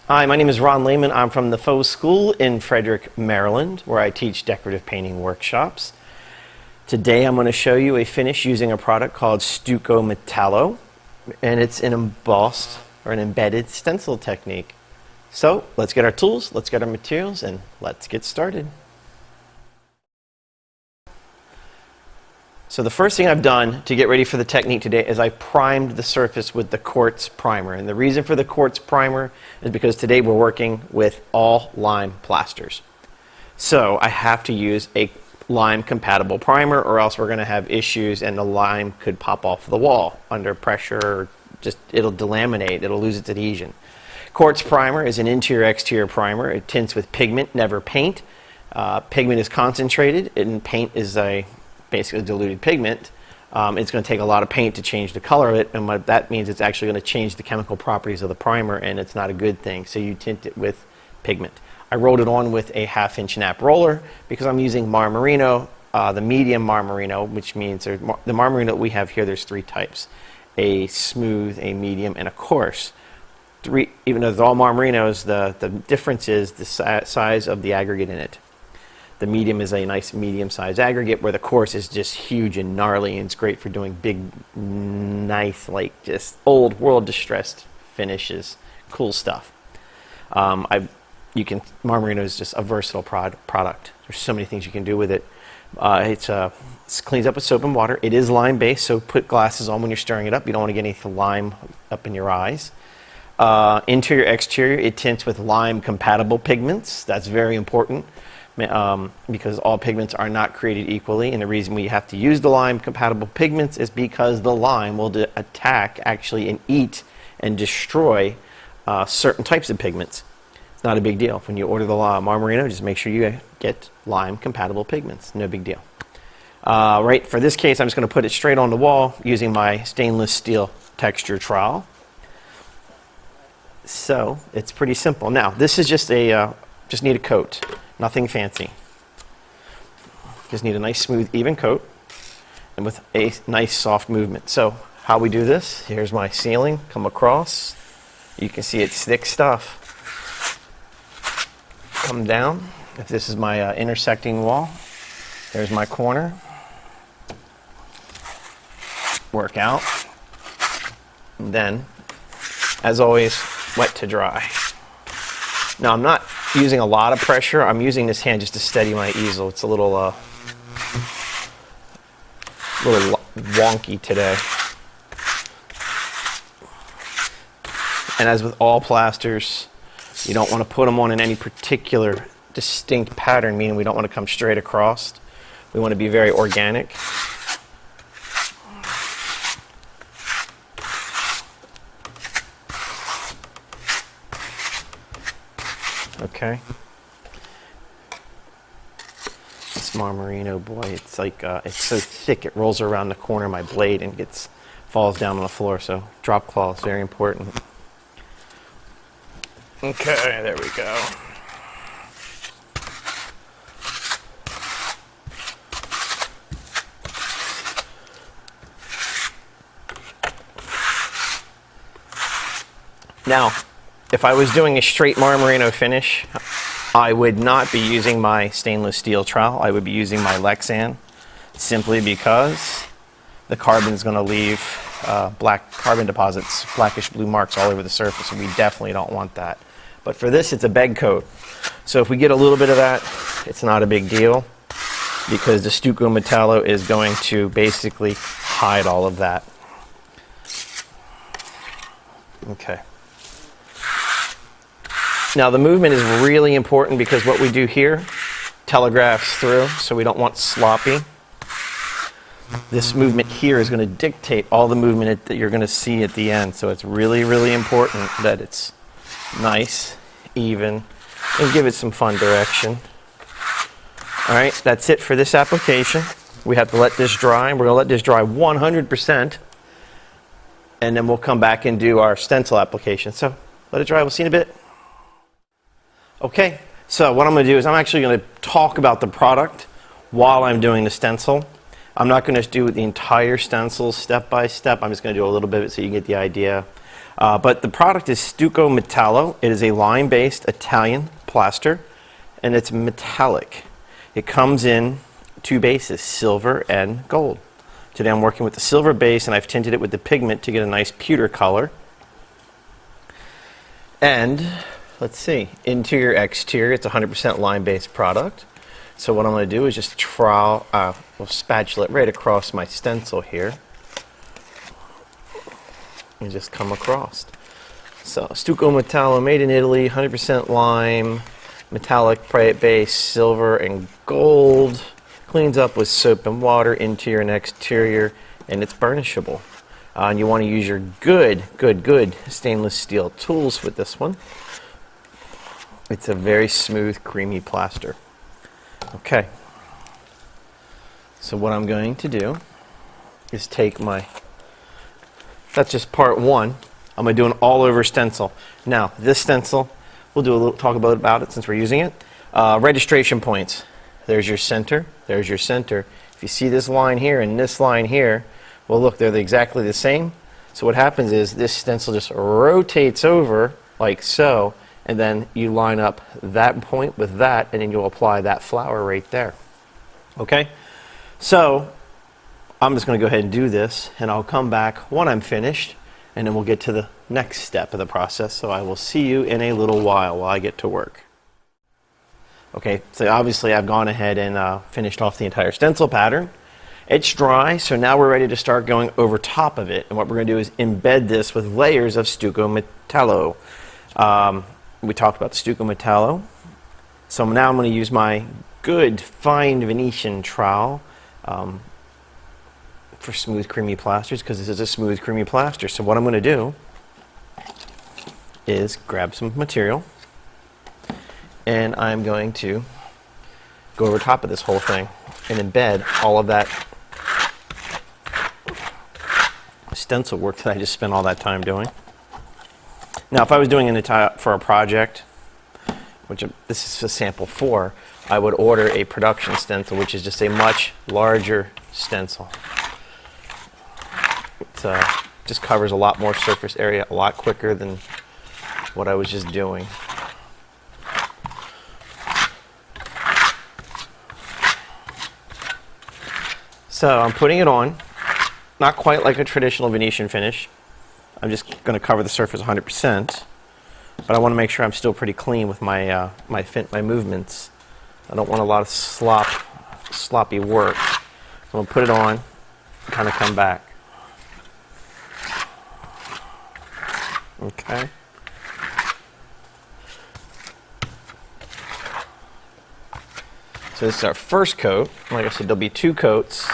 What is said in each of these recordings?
Hi, my name is Ron Lehman. I'm from the Faux School in Frederick, Maryland, where I teach decorative painting workshops. Today I'm going to show you a finish using a product called Stucco Metallo, and it's an embossed or an embedded stencil technique. So let's get our tools, let's get our materials, and let's get started. So the first thing I've done to get ready for the technique today is I primed the surface with the quartz primer. And the reason for the quartz primer is because today we're working with all lime plasters. So I have to use a lime compatible primer, or else we're going to have issues and the lime could pop off the wall under pressure, or just it'll delaminate, it'll lose its adhesion. Quartz primer is an interior-exterior primer. It tints with pigment, never paint. Pigment is concentrated and paint is basically diluted pigment. It's going to take a lot of paint to change the color of it, and what that means, it's actually going to change the chemical properties of the primer, and it's not a good thing. So you tint it with pigment. I rolled it on with a 1/2-inch nap roller because I'm using Marmerino, the medium Marmerino, which means the Marmerino that we have here, there's 3 types: a smooth, a medium, and a coarse. Even though they're all Marmerinos, the difference is the size of the aggregate in it. The medium is a nice medium-sized aggregate, where the coarse is just huge and gnarly, and it's great for doing big, nice, like just old world distressed finishes, cool stuff. Marmerino is just a versatile product. There's so many things you can do with it. It cleans up with soap and water. It is lime-based, so put glasses on when you're stirring it up. You don't want to get any lime up in your eyes. Interior, exterior, it tints with lime-compatible pigments. That's very important. Because all pigments are not created equally, and the reason we have to use the lime compatible pigments is because the lime will attack actually and eat and destroy certain types of pigments. It's not a big deal. When you order the Marmerino, just make sure you get lime compatible pigments. No big deal. Right, for this case, I'm just going to put it straight on the wall using my stainless steel texture trowel. So it's pretty simple. Now this is just need a coat. Nothing fancy. Just need a nice, smooth, even coat, and with a nice, soft movement. So how we do this, here's my ceiling, come across. You can see it's thick stuff. Come down. If this is my intersecting wall, there's my corner. Work out. And then, as always, wet to dry. Now I'm not using a lot of pressure. I'm using this hand just to steady my easel. It's a little wonky today. And as with all plasters, you don't want to put them on in any particular distinct pattern, meaning we don't want to come straight across. We want to be very organic. Okay. This Marmerino, boy, it's like it's so thick it rolls around the corner of my blade and falls down on the floor. So drop cloth is very important. Okay, there we go. Now, if I was doing a straight Marmerino finish, I would not be using my stainless steel trowel. I would be using my Lexan, simply because the carbon is going to leave black carbon deposits, blackish blue marks all over the surface, and we definitely don't want that. But for this, it's a beg coat. So if we get a little bit of that, it's not a big deal, because the Stucco Metallo is going to basically hide all of that. Okay. Now the movement is really important, because what we do here telegraphs through, so we don't want sloppy. This movement here is going to dictate all the movement that you're going to see at the end, so it's really, really important that it's nice, even, and give it some fun direction. Alright, that's it for this application. We have to let this dry, and we're going to let this dry 100%, and then we'll come back and do our stencil application. So let it dry, we'll see in a bit. Okay, so what I'm going to do is I'm actually going to talk about the product while I'm doing the stencil. I'm not going to do the entire stencil step by step. I'm just going to do a little bit so you get the idea. But the product is Stucco Metallo. It is a lime-based Italian plaster, and it's metallic. It comes in two bases, silver and gold. Today I'm working with the silver base, and I've tinted it with the pigment to get a nice pewter color. And let's see, interior, exterior, it's a 100% lime-based product. So what I'm going to do is just spatula it right across my stencil here. And just come across. So, Stucco Metallo, made in Italy, 100% lime, metallic base, silver and gold. Cleans up with soap and water, interior and exterior, and it's burnishable. And you want to use your good stainless steel tools with this one. It's a very smooth, creamy plaster. Okay. So what I'm going to do is take that's just part one. I'm going to do an all-over stencil. Now, this stencil, we'll do a little talk about it since we're using it. Registration points. There's your center. There's your center. If you see this line here and this line here, well, look, they're exactly the same. So what happens is this stencil just rotates over like so, and then you line up that point with that, and then you'll apply that flower right there. Okay? So I'm just going to go ahead and do this, and I'll come back when I'm finished, and then we'll get to the next step of the process. So I will see you in a little while I get to work. Okay, so obviously I've gone ahead and finished off the entire stencil pattern. It's dry, so now we're ready to start going over top of it. And what we're going to do is embed this with layers of Stucco Metallo. We talked about the Stucco Metallo. So now I'm going to use my good, fine Venetian trowel for smooth, creamy plasters, because this is a smooth, creamy plaster. So what I'm going to do is grab some material, and I'm going to go over top of this whole thing and embed all of that stencil work that I just spent all that time doing. Now, if I was doing it for a project, which this is a sample for, I would order a production stencil, which is just a much larger stencil. It just covers a lot more surface area a lot quicker than what I was just doing. So I'm putting it on, not quite like a traditional Venetian finish. I'm just going to cover the surface 100%, but I want to make sure I'm still pretty clean with my my movements. I don't want a lot of sloppy work. So I'm going to put it on and kind of come back. Okay. So this is our first coat. Like I said, there'll be two coats.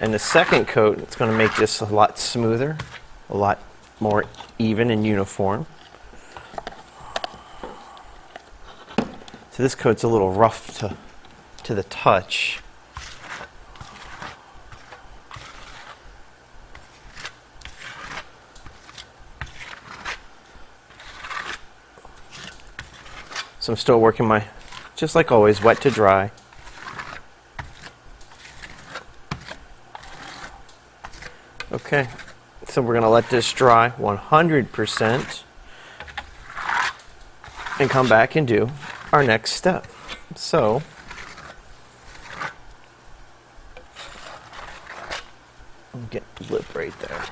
And the second coat, it's going to make this a lot smoother, a lot more even and uniform. So this coat's a little rough to the touch. So I'm still working just like always, wet to dry. Okay, so we're going to let this dry 100% and come back and do our next step. So, get the lip right there.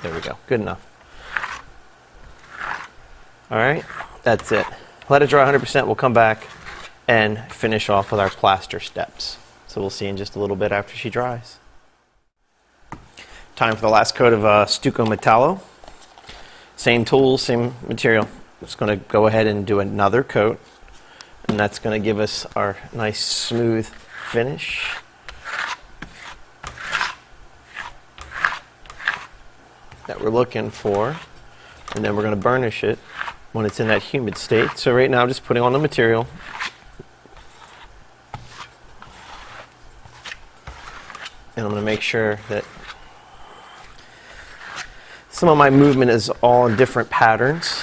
There we go, good enough. Alright, that's it. Let it dry 100%, we'll come back and finish off with our plaster steps. So we'll see in just a little bit after she dries. Time for the last coat of Stucco Metallo. Same tools, same material. Just going to go ahead and do another coat, and that's going to give us our nice smooth finish. That we're looking for, and then we're going to burnish it when it's in that humid state. So right now I'm just putting on the material. And I'm going to make sure that some of my movement is all in different patterns,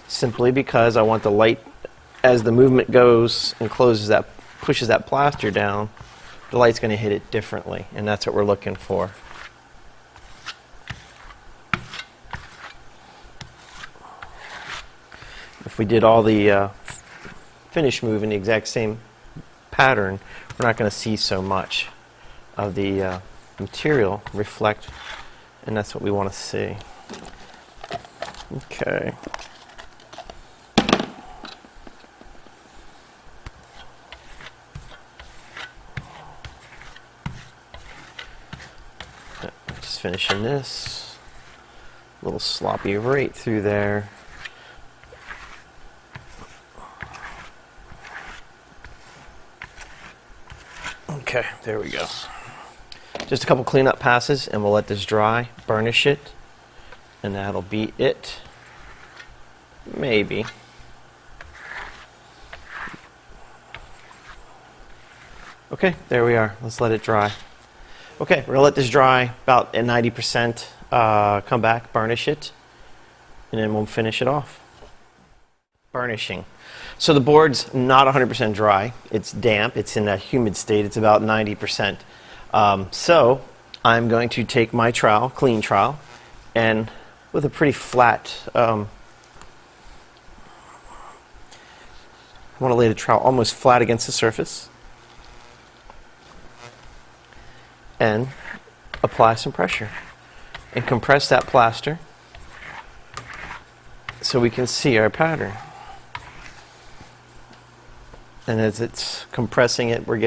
simply because I want the light, as the movement goes and pushes that plaster down, the light's going to hit it differently, and that's what we're looking for. If we did all the finish move in the exact same pattern, we're not going to see so much of the material reflect, and that's what we want to see. Okay. Just finishing this. A little sloppy right through there. Okay, there we go. Just a couple cleanup passes and we'll let this dry, burnish it, and that'll be it. Maybe. Okay, there we are. Let's let it dry. Okay, we're going to let this dry about at 90%. Come back, burnish it, and then we'll finish it off. Burnishing. So the board's not 100% dry. It's damp. It's in a humid state. It's about 90%. So I'm going to take my trowel, clean trowel, and with a pretty flat, I want to lay the trowel almost flat against the surface and apply some pressure and compress that plaster so we can see our pattern. And as it's compressing it, we're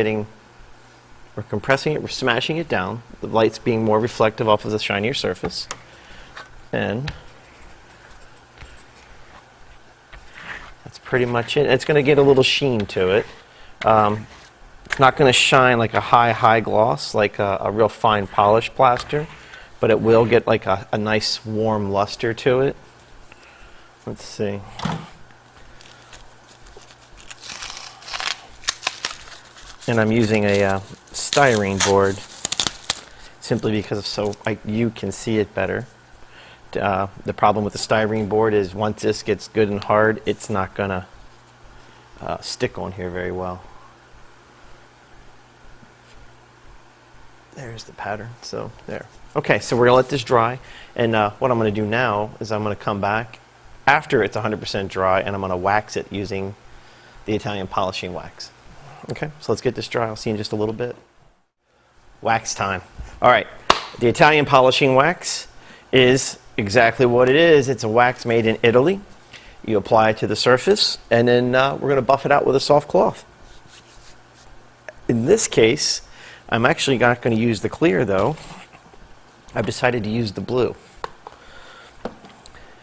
compressing it, we're smashing it down, the light's being more reflective off of the shinier surface. And that's pretty much it. It's going to get a little sheen to it. It's not going to shine like a high gloss, like a real fine polished plaster, but it will get like a nice warm luster to it. Let's see. And I'm using a styrene board simply because you can see it better. The problem with the styrene board is once this gets good and hard, it's not going to stick on here very well. There's the pattern. So there. Okay, so we're going to let this dry. And what I'm going to do now is I'm going to come back after it's 100% dry, and I'm going to wax it using the Italian polishing wax. Okay, so let's get this dry. I'll see you in just a little bit. Wax time. All right, the Italian polishing wax is exactly what it is. It's a wax made in Italy. You apply it to the surface, and then we're going to buff it out with a soft cloth. In this case, I'm actually not going to use the clear, though. I've decided to use the blue.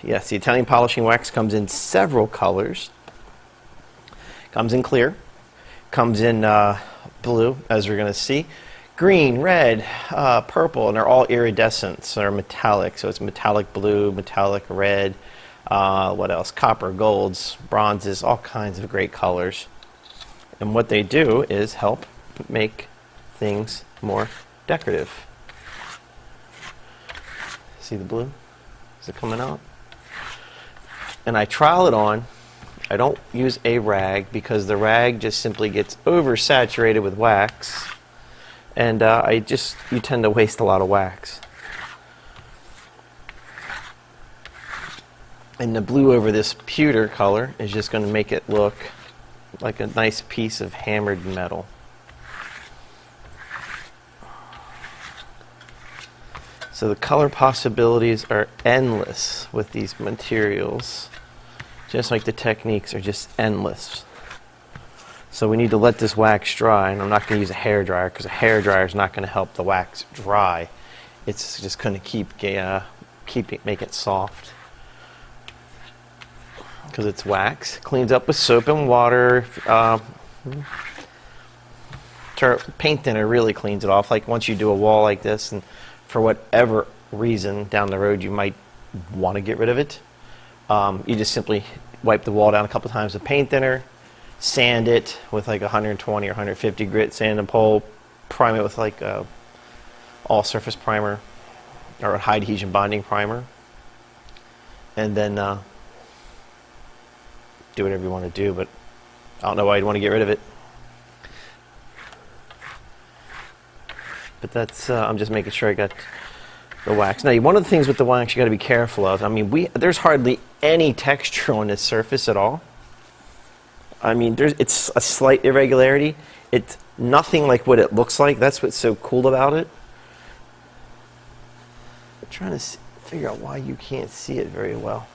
Yes, the Italian polishing wax comes in several colors. Comes in clear. Comes in blue, as we're going to see. Green, red, purple, and they're all iridescent. So they're metallic. So it's metallic blue, metallic red, what else? Copper, golds, bronzes, all kinds of great colors. And what they do is help make things more decorative. See the blue? Is it coming out? And I trowel it on. I don't use a rag because the rag just simply gets oversaturated with wax, and you tend to waste a lot of wax. And the blue over this pewter color is just going to make it look like a nice piece of hammered metal. So the color possibilities are endless with these materials. Just like the techniques are just endless. So we need to let this wax dry, and I'm not going to use a hair dryer because a hair dryer is not going to help the wax dry. It's just going to make it soft because it's wax. Cleans up with soap and water. Paint thinner really cleans it off. Like once you do a wall like this, and for whatever reason down the road you might want to get rid of it. You just simply wipe the wall down a couple times with paint thinner, sand it with like 120 or 150 grit sand and pole, prime it with like a all-surface primer or a high adhesion bonding primer, and then do whatever you want to do, but I don't know why you'd want to get rid of it. But that's, I'm just making sure I got the wax. Now, one of the things with the wax you got to be careful of, I mean, there's hardly any texture on this surface at all. I mean, it's a slight irregularity. It's nothing like what it looks like. That's what's so cool about it. I'm trying to figure out why you can't see it very well.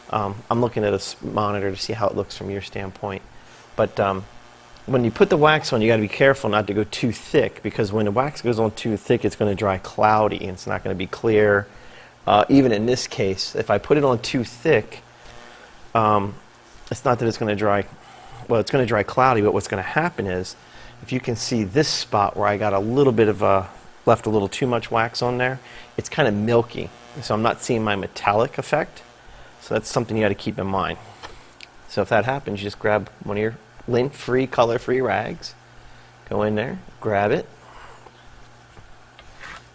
I'm looking at a monitor to see how it looks from your standpoint. But when you put the wax on, you got to be careful not to go too thick, because when the wax goes on too thick, it's going to dry cloudy and it's not going to be clear. Even in this case, if I put it on too thick, it's not that it's going to dry. Well, it's going to dry cloudy, but what's going to happen is, if you can see this spot where I got a little bit of left a little too much wax on there, it's kind of milky. So I'm not seeing my metallic effect. So that's something you got to keep in mind. So if that happens, you just grab one of your lint-free, color-free rags, go in there, grab it,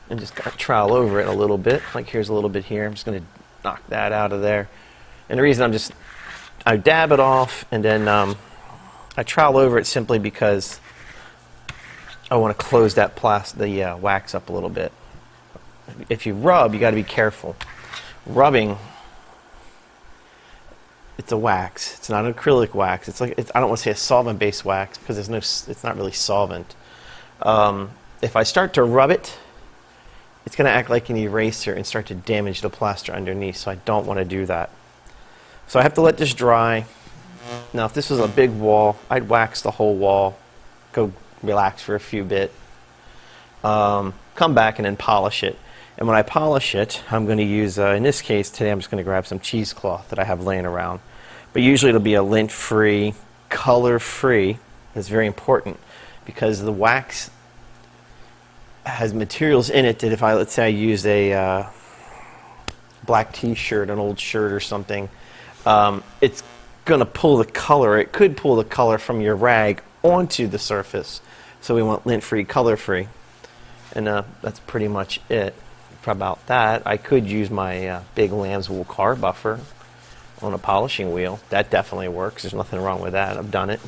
and just trowel over it a little bit. Like here's a little bit here. I'm just going to knock that out of there. And the reason I dab it off, and then I trowel over it simply because I want to close that the wax up a little bit. If you rub, you got to be careful. Rubbing, it's a wax. It's not an acrylic wax. It's like I don't want to say a solvent-based wax, because it's not really solvent. If I start to rub it, it's going to act like an eraser and start to damage the plaster underneath. So I don't want to do that. So I have to let this dry. Now, if this was a big wall, I'd wax the whole wall, go relax for a few bit, come back and then polish it. And when I polish it, I'm going to use, in this case today, I'm just going to grab some cheesecloth that I have laying around. But usually it'll be a lint-free, color-free. That's very important, because the wax has materials in it that if let's say I use a black t-shirt, an old shirt or something, it's going to pull the color. It could pull the color from your rag onto the surface. So we want lint-free, color-free. And that's pretty much it for about that. I could use my big lamb's wool car buffer on a polishing wheel. That definitely works. There's nothing wrong with that. I've done it,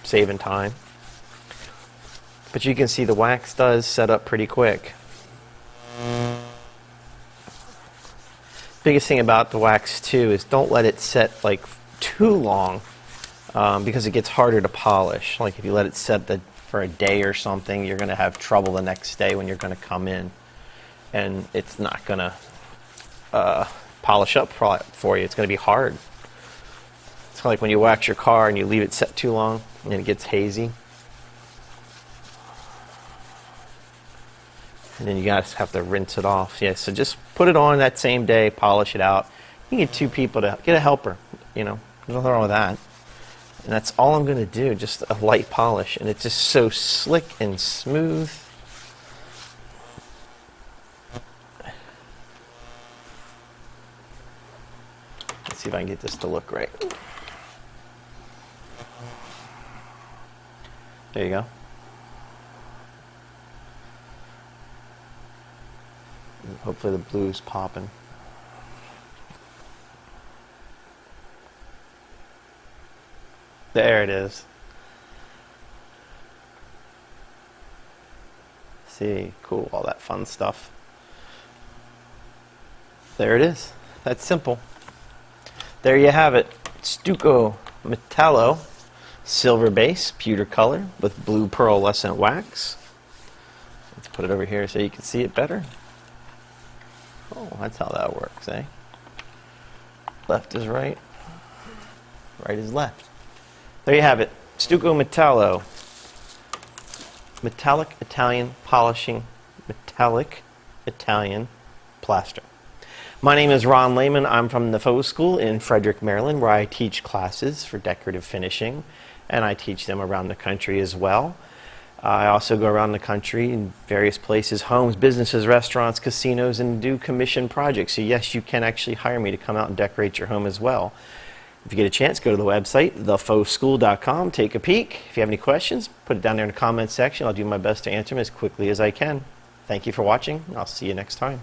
saving time. But you can see the wax does set up pretty quick. Biggest thing about the wax too is don't let it set like too long, because it gets harder to polish. Like if you let it set for a day or something, you're going to have trouble the next day when you're going to come in, and it's not going to polish up for you. It's going to be hard. It's kind of like when you wax your car and you leave it set too long and it gets hazy. And then you guys have to rinse it off. Yeah, so just put it on that same day, polish it out. You can get two people to get a helper. You know, there's nothing wrong with that. And that's all I'm going to do, just a light polish. And it's just so slick and smooth. Let's see if I can get this to look right. There you go. Hopefully the blue's popping. There it is. See, cool, all that fun stuff. There it is. That's simple. There you have it. Stucco Metallo, silver base, pewter color with blue pearlescent wax. Let's put it over here so you can see it better. Oh, that's how that works, eh? Left is right, right is left. There you have it, Stucco Metallo. Metallic Italian polishing, metallic Italian plaster. My name is Ron Lehman. I'm from the Faux School in Frederick, Maryland, where I teach classes for decorative finishing, and I teach them around the country as well. I also go around the country in various places, homes, businesses, restaurants, casinos, and do commission projects. So yes, you can actually hire me to come out and decorate your home as well. If you get a chance, go to the website, thefauxschool.com, take a peek. If you have any questions, put it down there in the comments section. I'll do my best to answer them as quickly as I can. Thank you for watching. I'll see you next time.